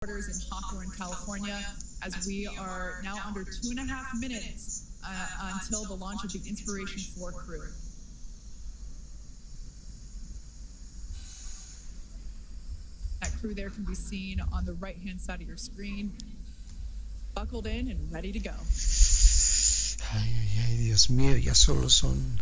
in Hawthorne, California, as we are now under 2.5 minutes until the launch of the Inspiration 4 crew. That crew there can be seen on the right-hand side of your screen, buckled in and ready to go. Ay, Dios mío, ya solo son...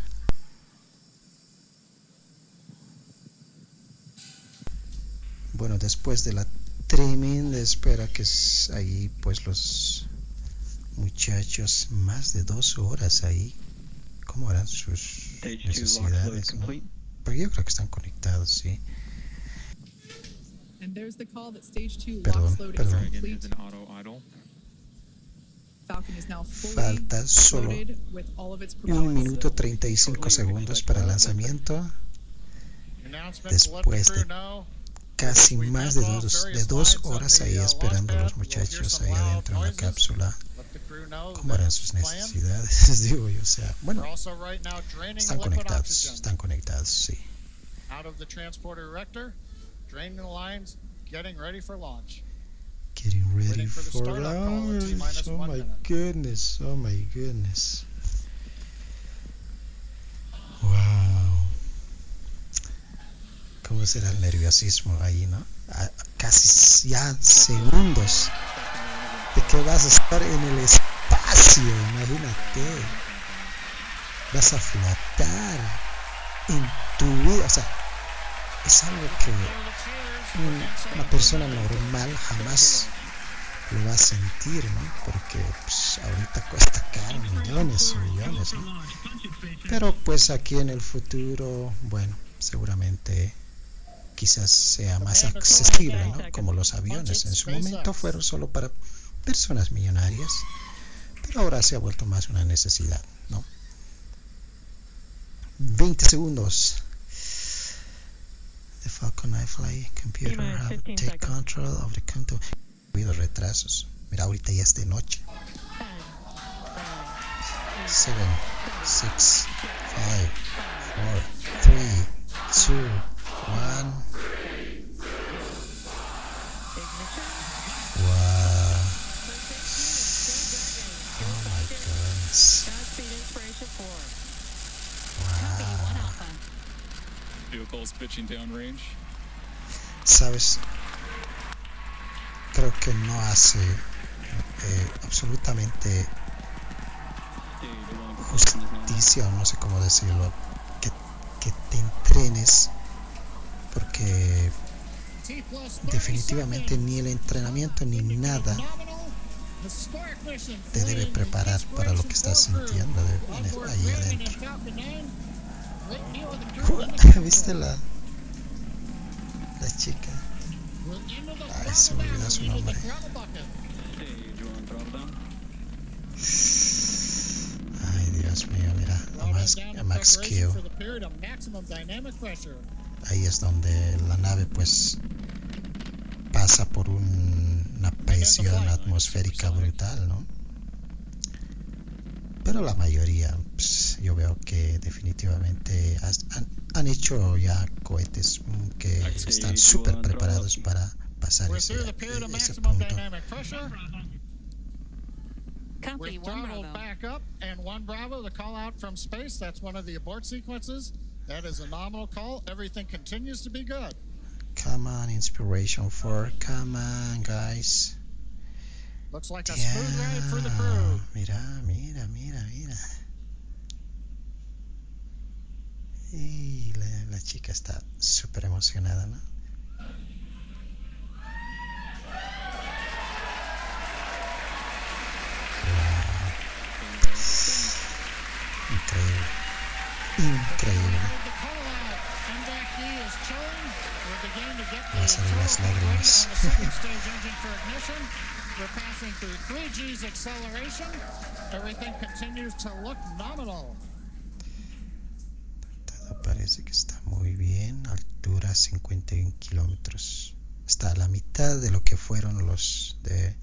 Bueno, después de la tremenda espera que es ahí, pues los muchachos, más de 2 horas ahí, ¿cómo harán sus necesidades, ¿no? Porque yo creo que están conectados, sí. Perdón. Falta solo 1 minuto 35 segundos para el lanzamiento. Después de casi más de 2 horas ahí esperando a los muchachos ahí adentro en la cápsula. ¿Cómo harán sus necesidades? Digo yo, o sea, bueno, están conectados, sí. Getting ready for launch. Oh my goodness. Wow. ¿Cómo será el nerviosismo ahí, no? Casi ya segundos de que vas a estar en el espacio, imagínate. Vas a flotar en tu vida, o sea, es algo que una persona normal jamás lo va a sentir, ¿no? Porque pues, ahorita cuesta caro, millones, ¿no? Pero pues aquí en el futuro, bueno, seguramente quizás sea más accesible, ¿no? Como los aviones en su momento fueron solo para personas millonarias, pero ahora se ha vuelto más una necesidad, ¿no? 20 segundos. The Falcon I fly computer have take control of the control. Ha habido retrasos. Mira, ahorita ya es de noche. 7, 6, 5, 4, 3, 2, 1. Wow. Oh my goodness. Vehicles pitching downrange. Sabes, creo que no hace absolutamente justicia, o no sé cómo decirlo, que te entrenes, porque definitivamente ni el entrenamiento ni nada te debe preparar para lo que estás sintiendo ahí adentro. ¿Viste la chica? Ay, se me olvidó su nombre. Ay, Dios mío, mira, a Max Q. Ahí es donde la nave pues pasa por una presión atmosférica brutal, ¿no? Pero la mayoría, pues, yo veo que definitivamente han hecho ya cohetes que están súper preparados para pasar ese punto. We've throttled back up, and 1 Bravo, the call out from space, that's one of the abort sequences. That is a nominal call. Everything continues to be good. Come on, Inspiration 4, come on, guys. Looks like a smooth ride for the crew. Mira. Y la chica está súper emocionada, ¿no? Increíble. Va a salir las lágrimas. We're passing through 3 G's acceleration. Everything continues to look nominal. Todo parece que está muy bien. Altura 51 kilómetros. Está a la mitad de lo que fueron los de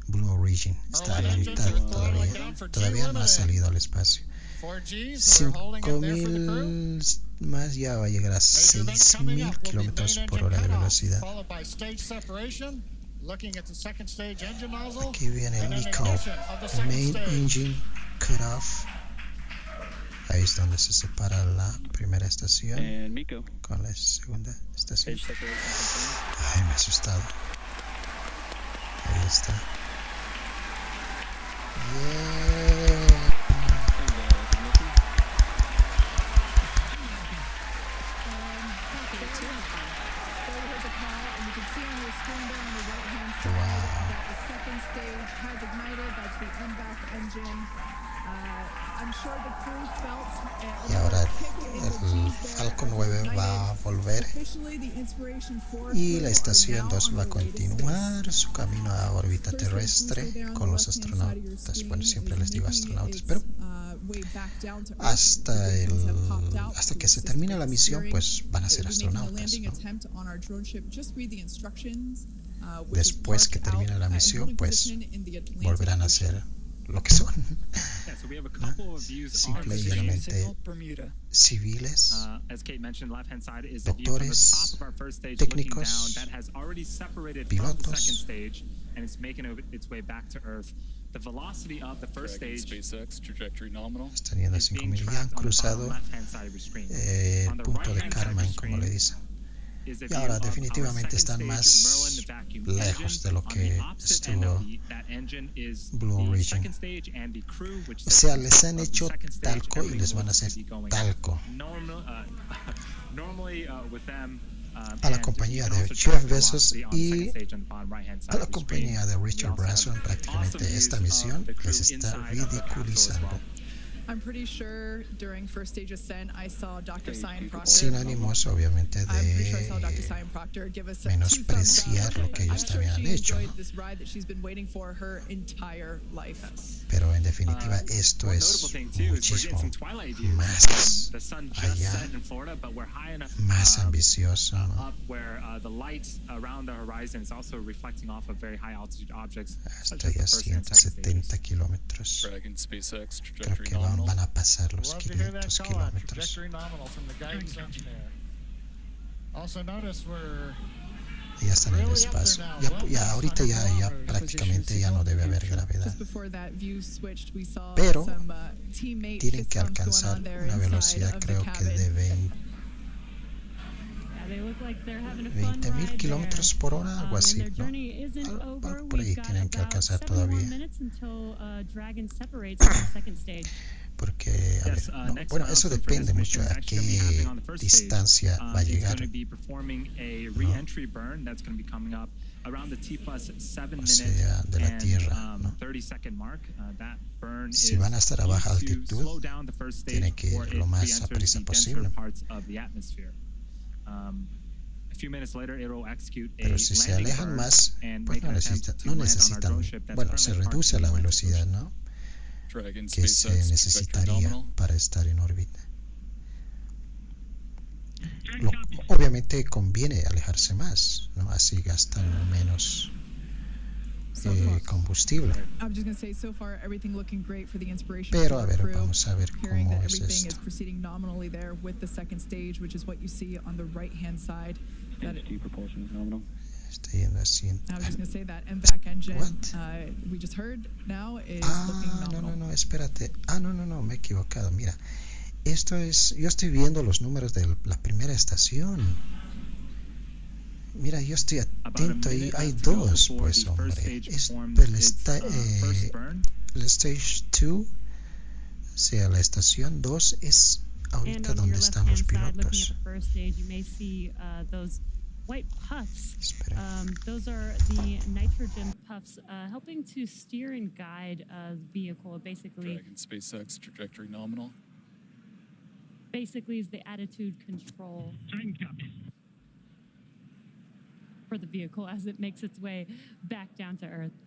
Blue Origin. Está a la mitad todavía. Todavía no ha salido al espacio. 5.000 más, ya va a llegar a 6.000 kilómetros por hora de velocidad. Looking at the second stage engine nozzle. Aquí viene el and an MECO, ignition of the second Main stage. Engine Cutoff. Ahí es donde se separa la primera estación And Miko. con la segunda estación. Stage separation confirmed. Ay, me he asustado. Ahí está. Yeah. Y ahora el Falcon 9 va a volver y la estación 2 va a continuar su camino a órbita terrestre con los astronautas. Bueno, siempre les digo astronautas, pero hasta que se termine la misión, pues van a ser astronautas, ¿no? Después que termine la misión, pues volverán a ser lo que son, ¿no? Simple y llanamente civiles, doctores, técnicos, pilotos. Están yendo a 5000 y han cruzado el punto de Kármán, como le dicen. Y ahora definitivamente están más lejos de lo que estuvo Blue Origin. O sea, les han hecho talco y les van a hacer talco. A la compañía de Jeff Bezos y a la compañía de Richard Branson, prácticamente esta misión les está ridiculizando. Sin ánimos, obviamente, de menospreciar lo que ellos habían hecho, ¿no? Pero en definitiva esto es muchísimo más allá, más ambicioso, ¿no? Hasta ya 170 kilómetros. Creo que van a pasar los 500 kilómetros. Y ya están en el espacio. Ya ahorita ya prácticamente ya no debe haber gravedad. Pero tienen que alcanzar una velocidad, creo que de 20.000 kilómetros por hora, algo así, ¿no? Algo por ahí tienen que alcanzar todavía. Porque, a ver, no, bueno, eso depende mucho a qué distancia va a llegar, ¿no? O sea, de la Tierra, ¿no? Si van a estar a baja altitud, tienen que ir lo más a prisa posible. Pero si se alejan más, pues no necesitan, bueno, se reduce la velocidad, ¿no?, que se necesitaría para estar en órbita. Obviamente conviene alejarse más, ¿no? Así gastan menos combustible. Pero a ver, vamos a ver cómo es esto. Estoy yendo así. No, espérate. No, me he equivocado. Mira, esto es, yo estoy viendo los números de la primera estación. Mira, yo estoy atento ahí. Hay dos, pues, hombre. El Stage 2, o sea, la estación 2 es ahorita donde están los pilotos. White puffs. Those are the nitrogen puffs helping to steer and guide the vehicle. Basically, Dragon SpaceX trajectory nominal. Basically, is the attitude control for the vehicle as it makes its way back down to Earth.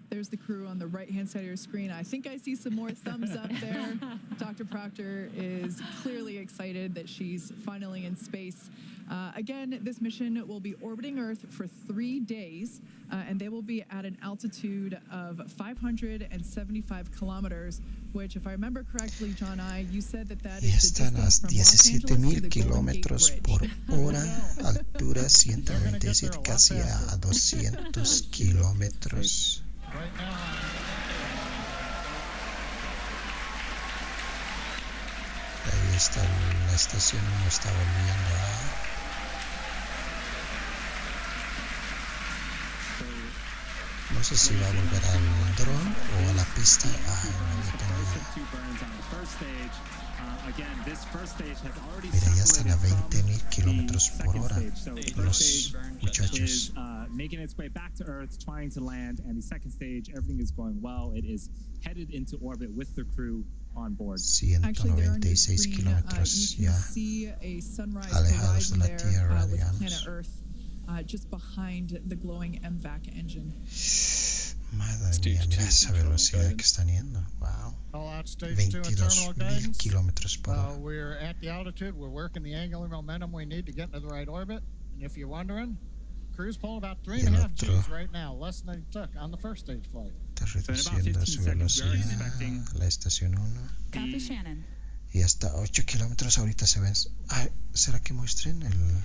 There's the crew on the right-hand side of your screen. I think I see some more thumbs up there. Dr. Proctor is clearly excited that she's finally in space. Again, this mission will be orbiting Earth for 3 days, and they will be at an altitude of 575 kilometers, which, if I remember correctly, John you said that Y is the están a distance from Los Angeles to 17,000 the Golden Gate kilómetros Bridge. por hora, altura 197, casi a 200 kilómetros. Right now, Ahí está la estación, uno está volviendo a... No sé si va a volver al dron o a la pista. Mira, ya están a 20,000 kilómetros por hora los muchachos. Making its way back to Earth, trying to land, and the second stage, everything is going well. It is headed into orbit with the crew on board. 196 kilómetros ya alejados de la Tierra, digamos. Just behind the glowing MVAC engine. Madre mía, mira esa velocidad que están yendo. Wow. 22,000 kilómetros por hora. We're at the altitude. We're working the angular momentum we need to get into the right orbit. And if you're wondering, cruise pulling about 3.5 Gs right now, less than they took on the first stage flight. Está reduciendo su velocidad la estación 1. Y hasta 8 kilómetros ahorita se ven. ¿Será que muestren el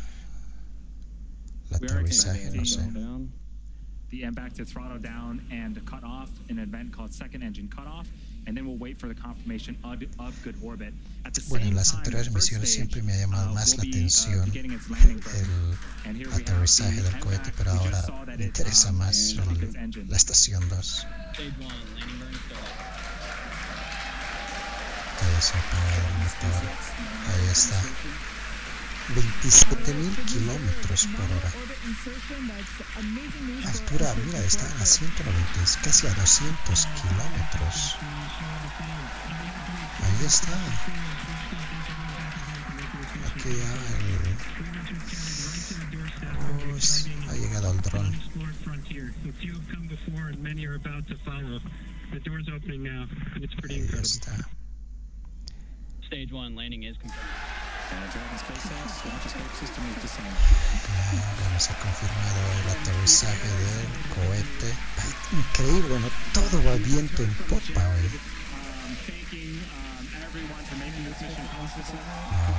aterrizaje? No sé. The MVAC to throttle down and cut off an event called second engine cutoff, and then we'll wait for the confirmation of good orbit. At the Bueno, en same las time, anteriores the first misiones stage, siempre me ha llamado más la will be, atención beginning its landing burn. And here el we have aterrizaje the del cohete, MVAC. pero We just ahora saw that me it, interesa más shut off its engine. la estación 2. Stage 1, landing burn started. Todo se apaga el motor. Ahí está. 27,000 kilómetros por hora. Altura, mira, están a 190, casi a 200 kilómetros. Ahí está. Aquí ya ha llegado el dron. Ahí está. Stage 1, landing is confirmed. Bueno, se ha confirmado el aterrizaje del cohete. Ay, increíble, bueno, todo va viento en popa hoy.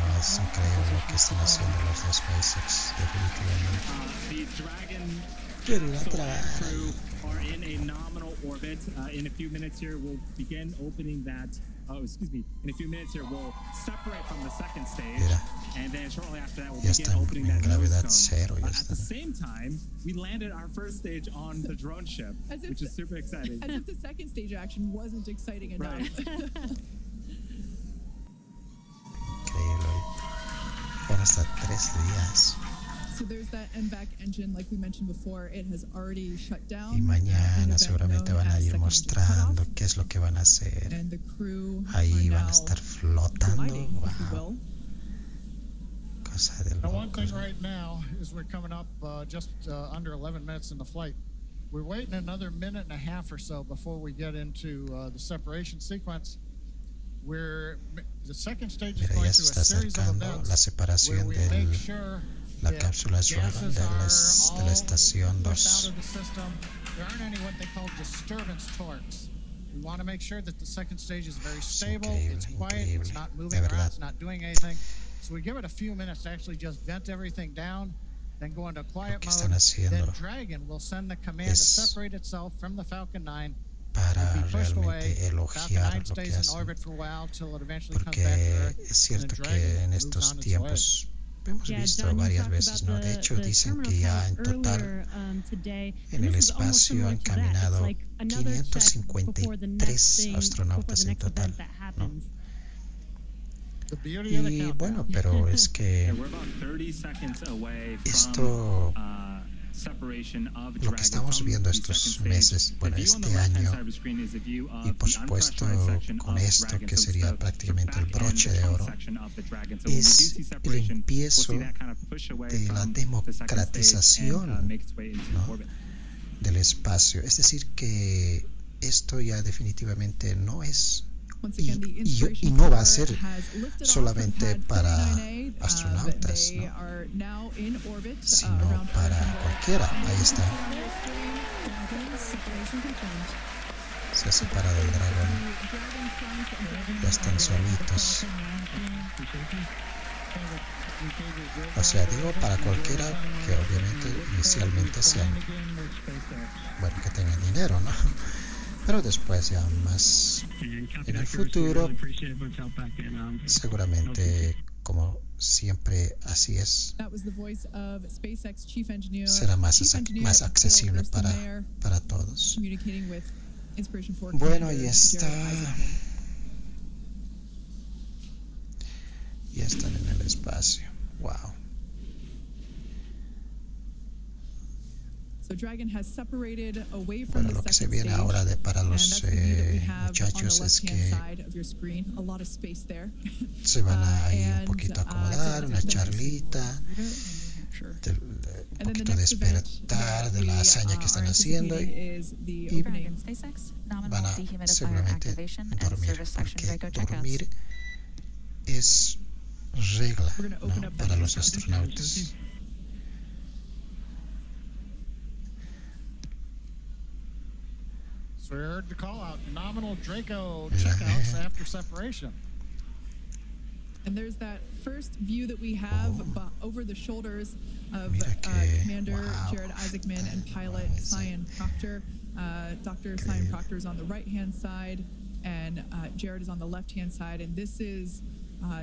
No, es increíble lo que están haciendo los de SpaceX, definitivamente. Quiero ir a trabajar. Are in a nominal orbit. In a few minutes here, we'll begin opening that. In a few minutes here, we'll separate from the second stage. Mira, and then shortly after that, we'll ya begin están opening en that gravedad nose cone. cero. Ya At the están. same time, we landed our first stage on the drone ship, which is super exciting. As if the second stage action wasn't exciting enough. Right. Increíble. Van hasta 3 días. So there's that MVAC engine, like we mentioned before, it has already shut down. Y mañana seguramente van a ir mostrando qué es lo que van a hacer. And the crew Ahí van a estar flotando. gliding, if you Wow. will. Cosa de Now, one thing locos. right now is we're coming up just under 11 minutes in the flight. We're waiting another minute and a half or so before we get into the separation sequence. The second stage is Mira, going ya se through a está series of acercando la events where separación we de make sure la that cápsula es gases de la are all estación pushed out 2. of the system. There aren't any what they call disturbance torques. We want to make sure that the second stage is very stable, increíble, it's quiet, increíble, it's not de moving verdad. around, it's not doing anything. So we give it a few minutes to actually just vent everything down, then go into quiet que mode. están haciendo Then Dragon will send the command to es separate itself from the Falcon 9. para Be pushed away. realmente Falcon elogiar 9 lo que stays in hacen. orbit for a while till it eventually comes back to Porque Earth. es cierto and then que Dragon en moves estos on its tiempos hemos Yeah, visto John, you varias talked veces, about ¿no? De hecho, the dicen terminal que ya count en total earlier, today, en and el this is almost espacio similar han to that. It's caminado like another check before the next 553 thing, astronautas before the en next total, event that happens. The beauty of the Y countdown. bueno, pero es que We're about 30 seconds away from esto, separation of lo que Dragon estamos from viendo the estos second stage. meses, The bueno, view on the este left-hand año, side of the screen is a view of y por the supuesto unpressurized section con of esto Dragon. que So it's sería the prácticamente el back end broche de front oro, section of the Dragon. So when we do es see el separation, we'll empiezo see that kind of push away de la from the second stage and democratización, make its way into ¿no? orbit. del espacio. Es decir, que esto ya definitivamente no es y no va a ser solamente para astronautas, ¿no? Sino para cualquiera. Ahí está. Se ha separado el dragón. Ya están solitos. O sea, digo para cualquiera que obviamente inicialmente sean, bueno, que tengan dinero, ¿no? Pero después ya más en el futuro, seguramente, como siempre así es, será más accesible para todos. Bueno, ahí está. Ya están en el espacio. Wow. Bueno, lo que se viene ahora para los muchachos es que se van a ir un poquito a acomodar, una charlita, un poquito despertar de la hazaña que están haciendo y van a seguramente dormir, porque dormir es regla, ¿no?, para los astronautas. So we heard the call out, nominal Draco checkouts after separation. And there's that first view that we have over the shoulders of Commander Jared Isaacman and pilot Cyan Proctor. Dr. Cyan Proctor is on the right-hand side, and Jared is on the left-hand side, and this is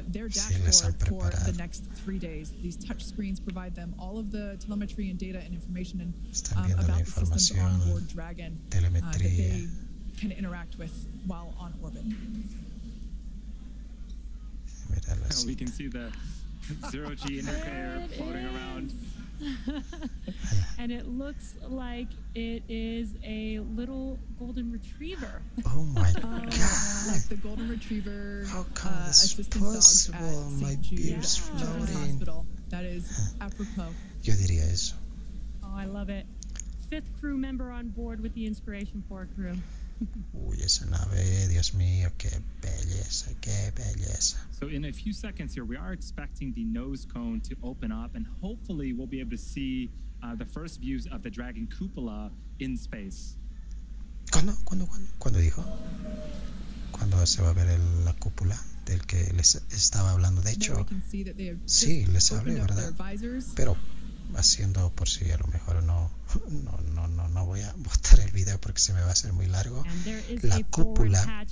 their dashboard for the next 3 days. These touch screens provide them all of the telemetry and data and information about the systems on board Dragon that they can interact with while on orbit. We can see the zero-G indicator floating around. And it looks like it is a little golden retriever. Oh my God! Like the golden retriever. How come this is possible? My beard's floating. That is apropos. Yo diría eso. Oh, I love it. 5th crew member on board with the Inspiration 4 crew. Uy, esa nave, Dios mío, qué belleza, qué belleza. So in a few seconds here, we are expecting the nose cone to open up, and hopefully we'll be able to see the first views of the Dragon cupola in space. ¿Cuándo dijo? ¿Cuándo se va a ver la cúpula del que les estaba hablando? De hecho, sí, les hablé, ¿verdad? Pero haciendo por si a lo mejor no voy a botar el video porque se me va a hacer muy largo. La cúpula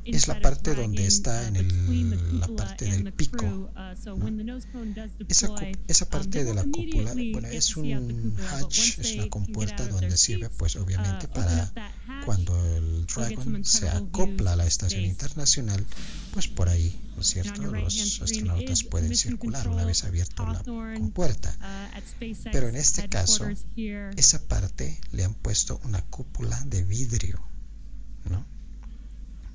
es la parte donde está en la parte del pico, ¿no? Esa parte de la cúpula, bueno, es un hatch, es una compuerta donde sirve pues obviamente para cuando el Dragon se acopla a la estación internacional, pues por ahí, ¿no es cierto? Los astronautas pueden circular una vez abierto la compuerta. Pero en este caso, esa parte le han puesto una cúpula de vidrio, ¿no?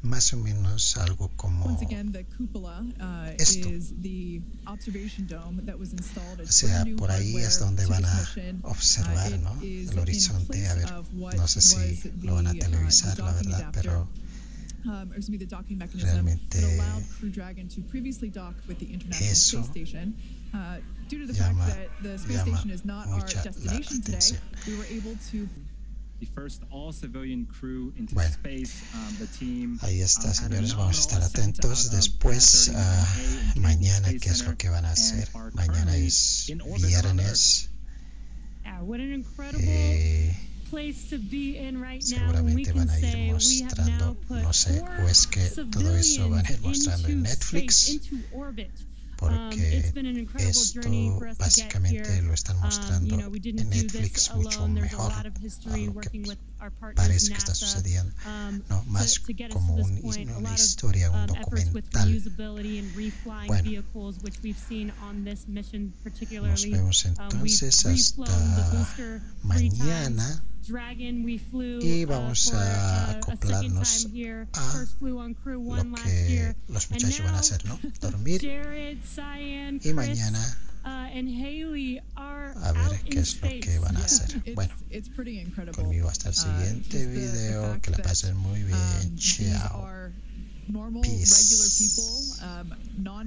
Más o menos algo como esto. O sea, por ahí es donde van a observar, ¿no?, el horizonte. A ver, no sé si lo van a televisar, la verdad, pero realmente eso llama mucha la atención. Bueno, ahí está, señores, vamos a estar atentos después mañana qué es lo que van a hacer. Mañana es viernes. Seguramente van a ir mostrando, no sé, o es que todo eso van a ir mostrando en Netflix, porque esto básicamente lo están mostrando en Netflix mucho mejor a lo que parece que está sucediendo, no, más como una historia, un documental. Bueno, nos vemos entonces hasta mañana. Y vamos a acoplarnos a lo que los muchachos van a hacer, ¿no? Dormir. Y mañana and Haley are A ver out qué in es lo space. que van a hacer. Bueno, It's pretty incredible. conmigo hasta el siguiente Just the video. fact Que la that, pasen muy bien. these Chao. are normal, Peace. regular people, non